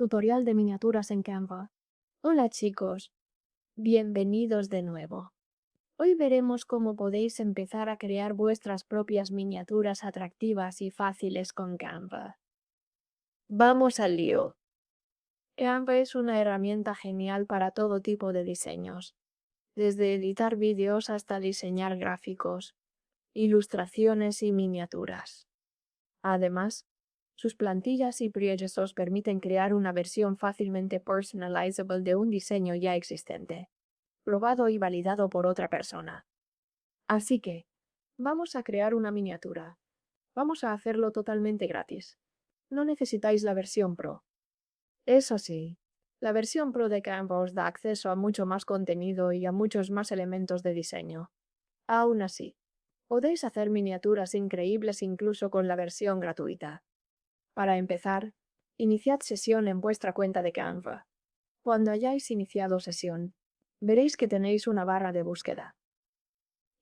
Tutorial de miniaturas en Canva. Hola chicos, bienvenidos de nuevo. Hoy veremos cómo podéis empezar a crear vuestras propias miniaturas atractivas y fáciles con Canva. Vamos al lío. Canva es una herramienta genial para todo tipo de diseños, desde editar vídeos hasta diseñar gráficos, ilustraciones y miniaturas. Además, sus plantillas y proyectos permiten crear una versión fácilmente personalizable de un diseño ya existente, probado y validado por otra persona. Así que, vamos a crear una miniatura. Vamos a hacerlo totalmente gratis. No necesitáis la versión Pro. Eso sí, la versión Pro de Canva os da acceso a mucho más contenido y a muchos más elementos de diseño. Aún así, podéis hacer miniaturas increíbles incluso con la versión gratuita. Para empezar, iniciad sesión en vuestra cuenta de Canva. Cuando hayáis iniciado sesión, veréis que tenéis una barra de búsqueda.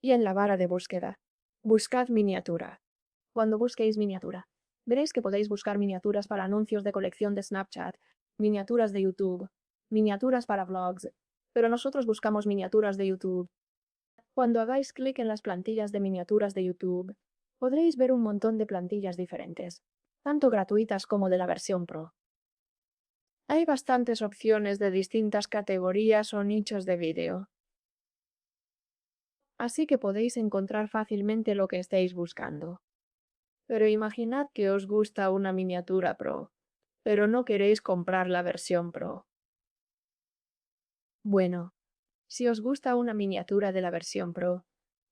Y en la barra de búsqueda, buscad miniatura. Cuando busquéis miniatura, veréis que podéis buscar miniaturas para anuncios de colección de Snapchat, miniaturas de YouTube, miniaturas para vlogs, pero nosotros buscamos miniaturas de YouTube. Cuando hagáis clic en las plantillas de miniaturas de YouTube, podréis ver un montón de plantillas diferentes, tanto gratuitas como de la versión Pro. Hay bastantes opciones de distintas categorías o nichos de vídeo, así que podéis encontrar fácilmente lo que estéis buscando. Pero imaginad que os gusta una miniatura Pro, pero no queréis comprar la versión Pro. Bueno, si os gusta una miniatura de la versión Pro,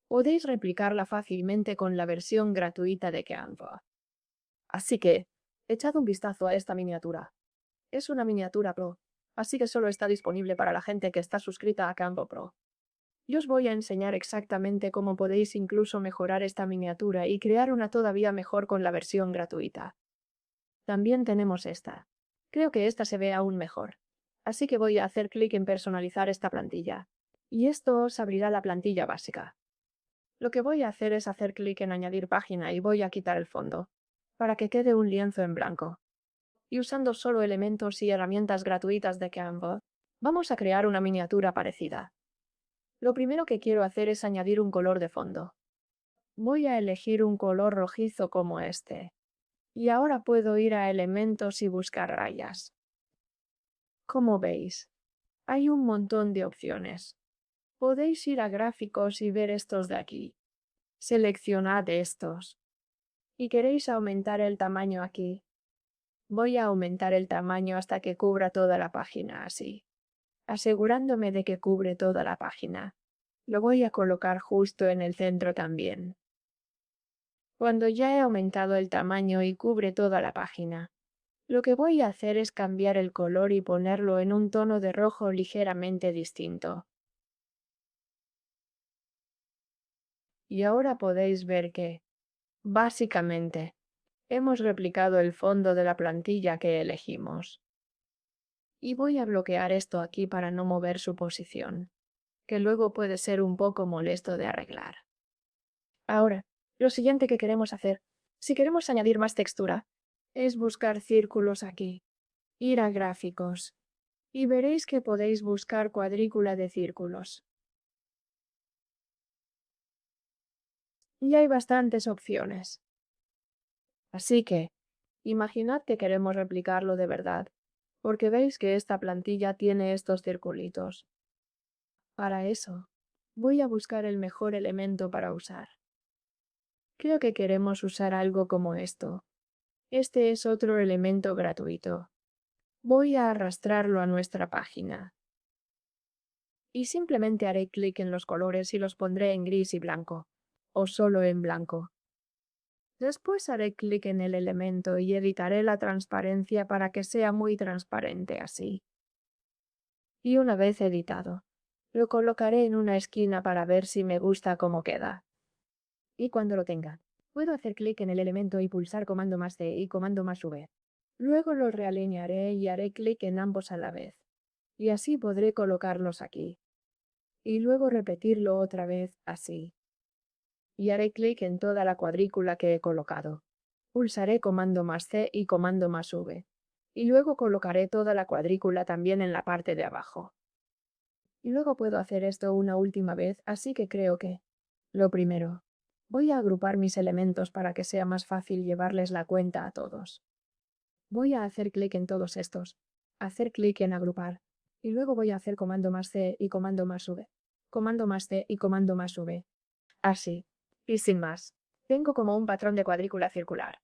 podéis replicarla fácilmente con la versión gratuita de Canva. Así que, echad un vistazo a esta miniatura. Es una miniatura Pro, así que solo está disponible para la gente que está suscrita a Canva Pro. Yo os voy a enseñar exactamente cómo podéis incluso mejorar esta miniatura y crear una todavía mejor con la versión gratuita. También tenemos esta. Creo que esta se ve aún mejor. Así que voy a hacer clic en personalizar esta plantilla. Y esto os abrirá la plantilla básica. Lo que voy a hacer es hacer clic en añadir página y voy a quitar el fondo, para que quede un lienzo en blanco. Y usando solo elementos y herramientas gratuitas de Canva, vamos a crear una miniatura parecida. Lo primero que quiero hacer es añadir un color de fondo. Voy a elegir un color rojizo como este. Y ahora puedo ir a elementos y buscar rayas. Como veis, hay un montón de opciones. Podéis ir a gráficos y ver estos de aquí. Seleccionad estos. ¿Y queréis aumentar el tamaño aquí? Voy a aumentar el tamaño hasta que cubra toda la página así, asegurándome de que cubre toda la página. Lo voy a colocar justo en el centro también. Cuando ya he aumentado el tamaño y cubre toda la página, lo que voy a hacer es cambiar el color y ponerlo en un tono de rojo ligeramente distinto. Y ahora podéis ver que, básicamente, hemos replicado el fondo de la plantilla que elegimos. Y voy a bloquear esto aquí para no mover su posición, que luego puede ser un poco molesto de arreglar. Ahora, lo siguiente que queremos hacer, si queremos añadir más textura, es buscar círculos aquí, ir a gráficos, y veréis que podéis buscar cuadrícula de círculos. Y hay bastantes opciones. Así que, imaginad que queremos replicarlo de verdad, porque veis que esta plantilla tiene estos circulitos. Para eso, voy a buscar el mejor elemento para usar. Creo que queremos usar algo como esto. Este es otro elemento gratuito. Voy a arrastrarlo a nuestra página. Y simplemente haré clic en los colores y los pondré en gris y blanco, o solo en blanco. Después haré clic en el elemento y editaré la transparencia para que sea muy transparente así. Y una vez editado, lo colocaré en una esquina para ver si me gusta cómo queda. Y cuando lo tenga, puedo hacer clic en el elemento y pulsar comando más C y comando más V. Luego los realinearé y haré clic en ambos a la vez. Y así podré colocarlos aquí. Y luego repetirlo otra vez así. Y haré clic en toda la cuadrícula que he colocado. Pulsaré comando más C y comando más V. Y luego colocaré toda la cuadrícula también en la parte de abajo. Y luego puedo hacer esto una última vez, así que creo que... Lo primero, voy a agrupar mis elementos para que sea más fácil llevarles la cuenta a todos. Voy a hacer clic en todos estos, hacer clic en agrupar, y luego voy a hacer comando más C y comando más V, comando más C y comando más V. Así, y sin más. Tengo como un patrón de cuadrícula circular.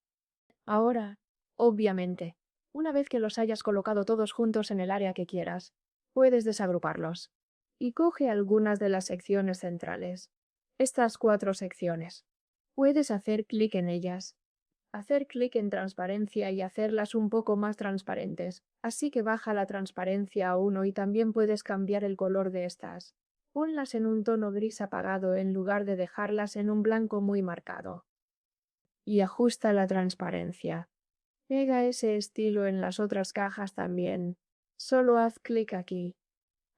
Ahora, obviamente, una vez que los hayas colocado todos juntos en el área que quieras, puedes desagruparlos. Y coge algunas de las secciones centrales. Estas 4 secciones. Puedes hacer clic en ellas. Hacer clic en transparencia y hacerlas un poco más transparentes. Así que baja la transparencia a 1 y también puedes cambiar el color de estas. Ponlas en un tono gris apagado en lugar de dejarlas en un blanco muy marcado. Y ajusta la transparencia. Pega ese estilo en las otras cajas también. Solo haz clic aquí.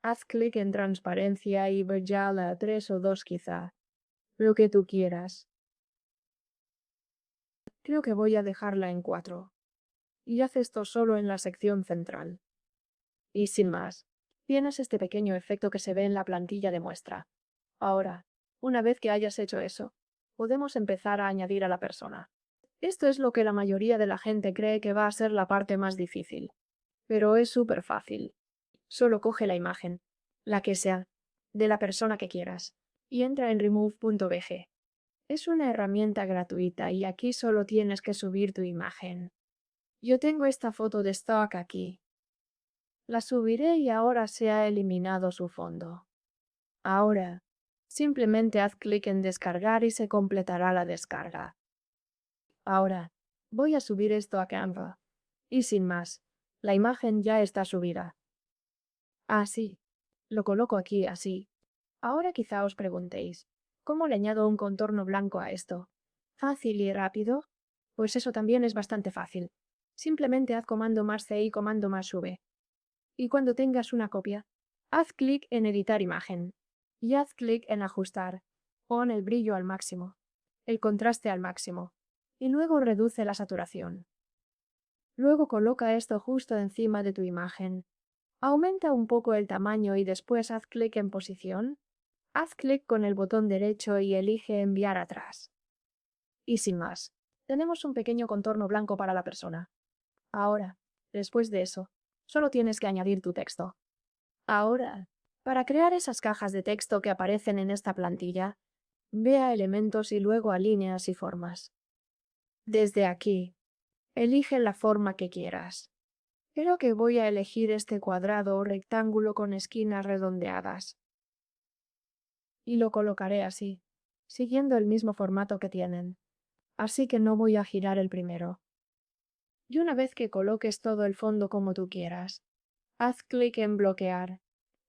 Haz clic en transparencia y véala a 3 o 2 quizá. Lo que tú quieras. Creo que voy a dejarla en 4. Y haz esto solo en la sección central. Y sin más, tienes este pequeño efecto que se ve en la plantilla de muestra. Ahora, una vez que hayas hecho eso, podemos empezar a añadir a la persona. Esto es lo que la mayoría de la gente cree que va a ser la parte más difícil. Pero es súper fácil. Solo coge la imagen, la que sea, de la persona que quieras, y entra en remove.bg. Es una herramienta gratuita y aquí solo tienes que subir tu imagen. Yo tengo esta foto de stock aquí. La subiré y ahora se ha eliminado su fondo. Ahora, simplemente haz clic en descargar y se completará la descarga. Ahora, voy a subir esto a Canva. Y sin más, la imagen ya está subida. Así. Lo coloco aquí así. Ahora quizá os preguntéis, ¿cómo le añado un contorno blanco a esto? ¿Fácil y rápido? Pues eso también es bastante fácil. Simplemente haz comando más C y comando más V. Y cuando tengas una copia, haz clic en editar imagen. Y haz clic en ajustar. Pon el brillo al máximo. El contraste al máximo. Y luego reduce la saturación. Luego coloca esto justo encima de tu imagen. Aumenta un poco el tamaño y después haz clic en posición. Haz clic con el botón derecho y elige enviar atrás. Y sin más, tenemos un pequeño contorno blanco para la persona. Ahora, después de eso, solo tienes que añadir tu texto. Ahora, para crear esas cajas de texto que aparecen en esta plantilla, ve a elementos y luego a líneas y formas. Desde aquí, elige la forma que quieras. Creo que voy a elegir este cuadrado o rectángulo con esquinas redondeadas. Y lo colocaré así, siguiendo el mismo formato que tienen. Así que no voy a girar el primero. Y una vez que coloques todo el fondo como tú quieras, haz clic en bloquear,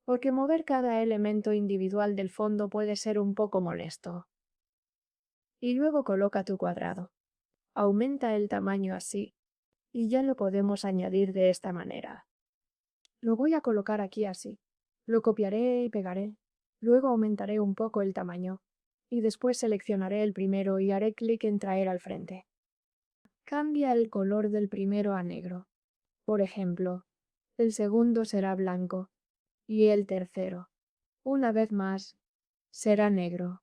porque mover cada elemento individual del fondo puede ser un poco molesto. Y luego coloca tu cuadrado. Aumenta el tamaño así, y ya lo podemos añadir de esta manera. Lo voy a colocar aquí así. Lo copiaré y pegaré. Luego aumentaré un poco el tamaño. Y después seleccionaré el primero y haré clic en traer al frente. Cambia el color del primero a negro. Por ejemplo, el segundo será blanco. Y el tercero, una vez más, será negro.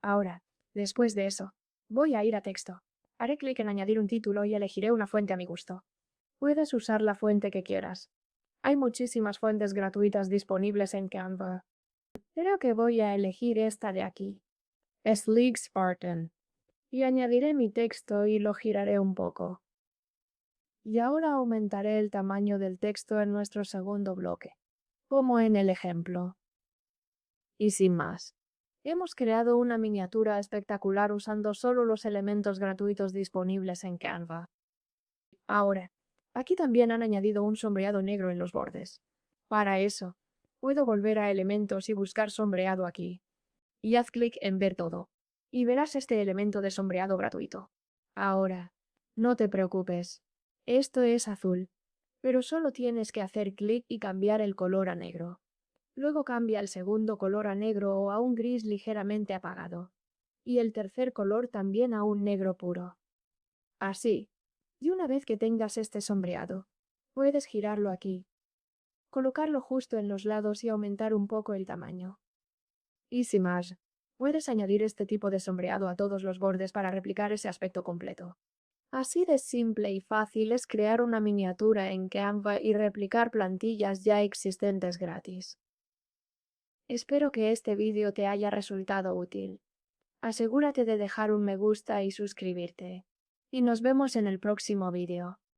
Ahora, después de eso, voy a ir a texto. Haré clic en añadir un título y elegiré una fuente a mi gusto. Puedes usar la fuente que quieras. Hay muchísimas fuentes gratuitas disponibles en Canva. Creo que voy a elegir esta de aquí. Sleek Spartan. Y añadiré mi texto y lo giraré un poco. Y ahora aumentaré el tamaño del texto en nuestro segundo bloque, como en el ejemplo. Y sin más. Hemos creado una miniatura espectacular usando solo los elementos gratuitos disponibles en Canva. Ahora, aquí también han añadido un sombreado negro en los bordes. Para eso, puedo volver a elementos y buscar sombreado aquí. Y haz clic en ver todo. Y verás este elemento de sombreado gratuito. Ahora, no te preocupes. Esto es azul. Pero solo tienes que hacer clic y cambiar el color a negro. Luego cambia el segundo color a negro o a un gris ligeramente apagado. Y el tercer color también a un negro puro. Así. Y una vez que tengas este sombreado, Puedes girarlo aquí, colocarlo justo en los lados y aumentar un poco el tamaño. Y sin más, puedes añadir este tipo de sombreado a todos los bordes para replicar ese aspecto completo. Así de simple y fácil es crear una miniatura en Canva y replicar plantillas ya existentes gratis. Espero que este vídeo te haya resultado útil. Asegúrate de dejar un me gusta y suscribirte. Y nos vemos en el próximo vídeo.